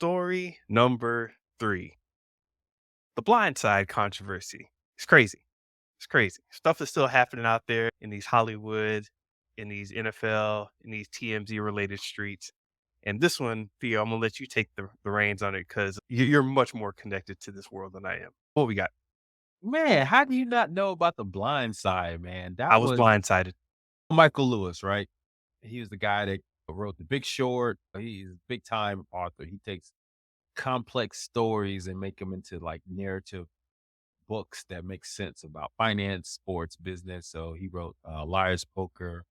Story number 3, the Blindside controversy. It's crazy. It's crazy. Stuff is still happening out there in these Hollywood, in these NFL, in these TMZ related streets. And this one, Theo, I'm gonna let you take the reins on it because you're much more connected to this world than I am. What we got? Man, how do you not know about The Blind Side, man? I That was was blindsided. Michael Lewis, right? He was the guy that wrote The Big Short. He's a big time author. He takes complex stories and make them into like narrative books that make sense about finance, sports, business. So he wrote Liar's Poker.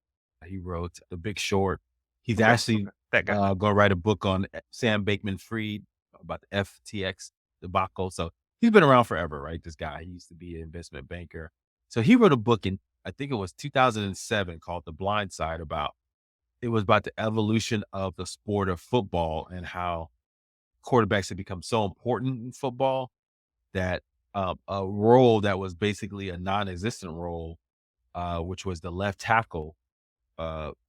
He wrote The Big Short. He's Okay, actually okay, that guy. going to write a book on Sam Bankman-Fried about the FTX debacle. So he's been around forever, right? This guy, he used to be an investment banker. So he wrote a book in, I think it was 2007 called The Blind Side it was about the evolution of the sport of football and how quarterbacks have become so important in football that a role that was basically a non-existent role, which was the left tackle,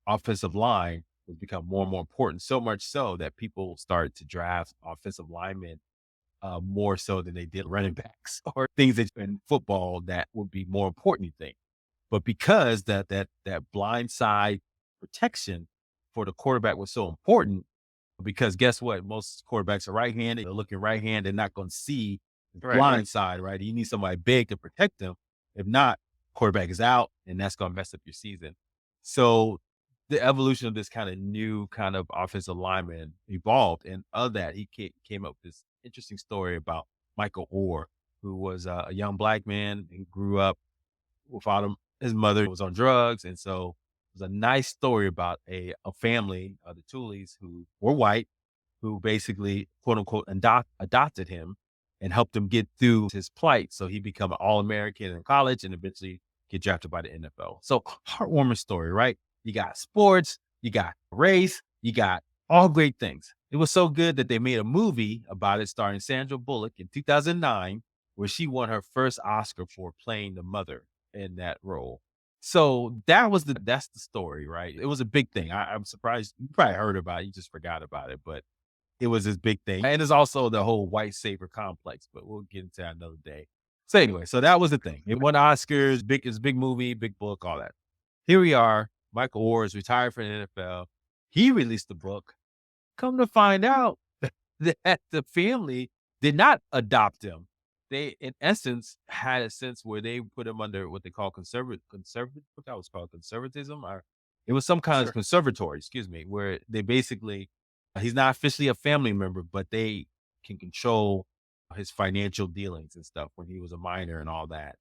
offensive line, has become more and more important. So much so that people started to draft offensive linemen more so than they did running backs or things that in football that would be more important, you think. But because that blind side protection for the quarterback was so important, because guess what? Most quarterbacks are right-handed. They're looking right hand. They're not going to see the Right, right. blind side, right? You need somebody big to protect them. If not, quarterback is out, and that's going to mess up your season. So the evolution of this kind of new kind of offensive lineman evolved, and of that, he came up with this interesting story about Michael Orr, who was a young black man who grew up without him. His mother was on drugs, and so it was a nice story about a family, the Tuleys, who were white, who basically, quote unquote, adopted him and helped him get through his plight. So he become an All-American in college and eventually get drafted by the NFL. So heartwarming story, right? You got sports, you got race, you got all great things. It was so good that they made a movie about it starring Sandra Bullock in 2009, where she won her first Oscar for playing the mother in that role. So that's the story, right? It was a big thing. I'm surprised you probably heard about it, you just forgot about it, but it was this big thing. And it's also the whole white savior complex, but we'll get into that another day. So anyway, so that was the thing. It won Oscars, it's a big movie, big book, all that. Here we are. Michael Orr is retired from the NFL. He released the book. Come to find out that the family did not adopt him. They, in essence, had a sense where they put him under what they call conservative, what that was called conservatism, or it was some kind of Sure. conservatory, excuse me, where they basically, he's not officially a family member, but they can control his financial dealings and stuff when he was a minor and all that.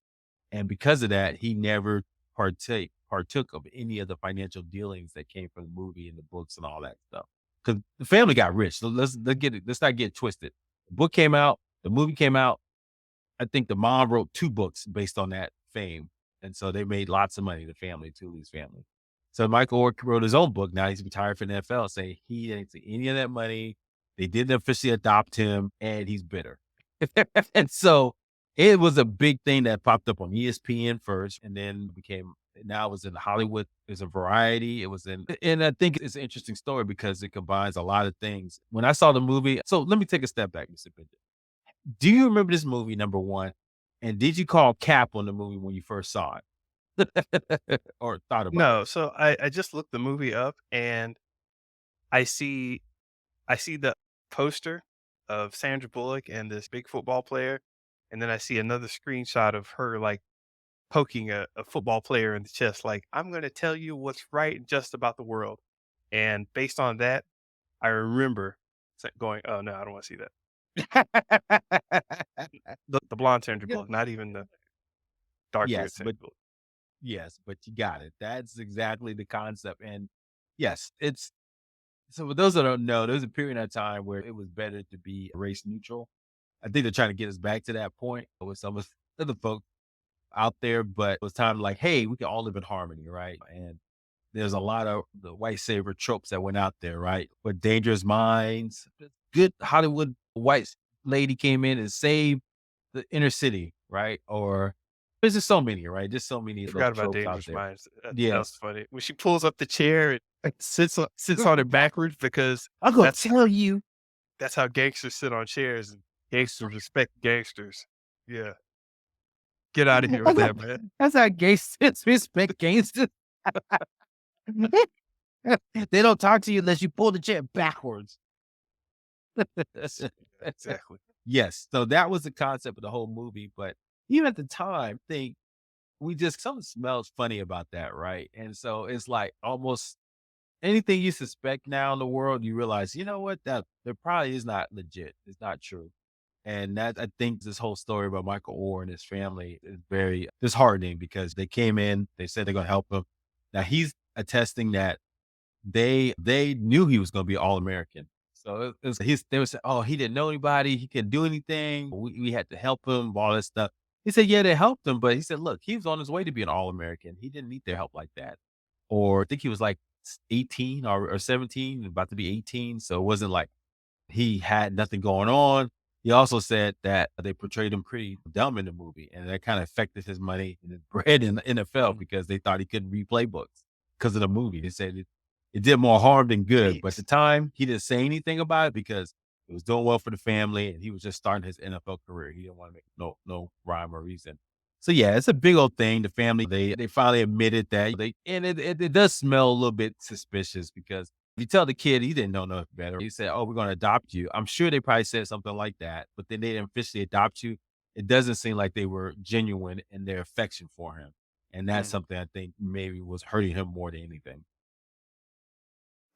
And because of that, he never partook of any of the financial dealings that came from the movie and the books and all that stuff. Because the family got rich. So let's not get it twisted. The book came out, the movie came out. I think the mom wrote 2 books based on that fame. And so they made lots of money, the family, Thule's family. So Michael Orr wrote his own book. Now he's retired from the NFL, saying he didn't see any of that money. They didn't officially adopt him, and he's bitter. And so it was a big thing that popped up on ESPN first, and then became now it was in Hollywood. There's a variety. It was in, and I think it's an interesting story because it combines a lot of things. When I saw the movie, so let me take a step back, Mr. Benja. Do you remember this movie, number one? And did you call cap on the movie when you first saw it or thought about it? No, so I just looked the movie up and I see I see the poster of Sandra Bullock and this big football player, and then I see another screenshot of her, like, poking a football player in the chest, like, "I'm gonna tell you what's right and just about the world." And based on that, I remember going, "Oh, no, I don't wanna see that." The blonde Sandra Yeah. Bullock, not even the dark-haired Yes, Sandra but Bullock. you got it. That's exactly the concept. And yes, it's so for those that don't know, there's a period of time where it was better to be race neutral. I think they're trying to get us back to that point with some of the folks out there, but it was time like, hey, we can all live in harmony, right? And there's a lot of the white savior tropes that went out there, right? But Dangerous Minds, good Hollywood white lady came in and saved the inner city, right? Or there's just so many, right? Just so many of those Forgot about tropes out Dangerous there. Minds. That was Yes. funny. When she pulls up the chair and sits on it backwards because I'm gonna that's tell you. That's how gangsters sit on chairs and gangsters respect gangsters. Yeah. Get out of here with That's how that, man. that's how gangsters respect gangsters. They don't talk to you unless you pull the chair backwards. Yeah, exactly. Yes, so that was the concept of the whole movie, but even at the time, think we just something smells funny about that, right? And so it's like almost anything you suspect now in the world, you realize, you know what, that there probably is not legit. It's not true. And that I think this whole story about Michael Orr and his family is very disheartening because they came in, they said they're gonna help him. Now he's attesting that they knew he was gonna be All-American. So they were saying, "Oh, he didn't know anybody, he couldn't do anything. We had to help him, all that stuff." He said, "Yeah, they helped him," but he said, "Look, he was on his way to be an All-American. He didn't need their help like that." Or I think he was like 18 or 17, about to be 18. So it wasn't like he had nothing going on. He also said that they portrayed him pretty dumb in the movie, and that kind of affected his money and his bread in the NFL Mm. because they thought he couldn't read playbooks because of the movie. They said it did more harm than good. But at the Jeez. time, he didn't say anything about it because it was doing well for the family, and he was just starting his NFL career. He didn't want to make no rhyme or reason. So yeah, it's a big old thing. The family they finally admitted that it does smell a little bit suspicious because you tell the kid he didn't know no better. He said, "Oh, we're going to adopt you." I'm sure they probably said something like that, but then they didn't officially adopt you. It doesn't seem like they were genuine in their affection for him, and that's Mm. something I think maybe was hurting him more than anything.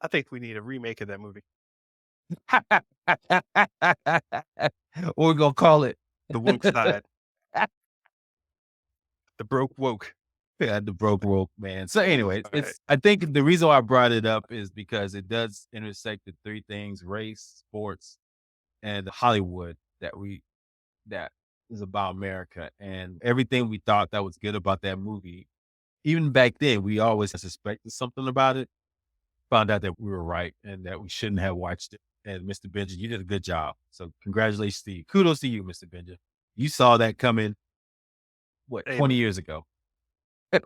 I think we need a remake of that movie. What we're gonna call it? The woke side. The broke woke. Yeah, the broke world, man. So anyway, Alright. I think the reason why I brought it up is because it does intersect the three things: race, sports, and Hollywood that is about America. And everything we thought that was good about that movie, even back then, we always suspected something about it. Found out that we were right and that we shouldn't have watched it. And Mr. Benja, you did a good job. So congratulations to you. Kudos to you, Mr. Benja. You saw that coming, what, Hey, 20 years ago.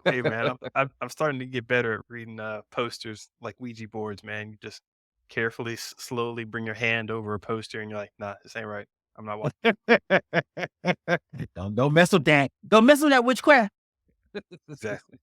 hey, man, I'm starting to get better at reading, posters like Ouija boards, man. You just carefully, slowly bring your hand over a poster, and you're like, "Nah, this ain't right. I'm not watching." Don't mess with that. Don't mess with that witchcraft. Exactly.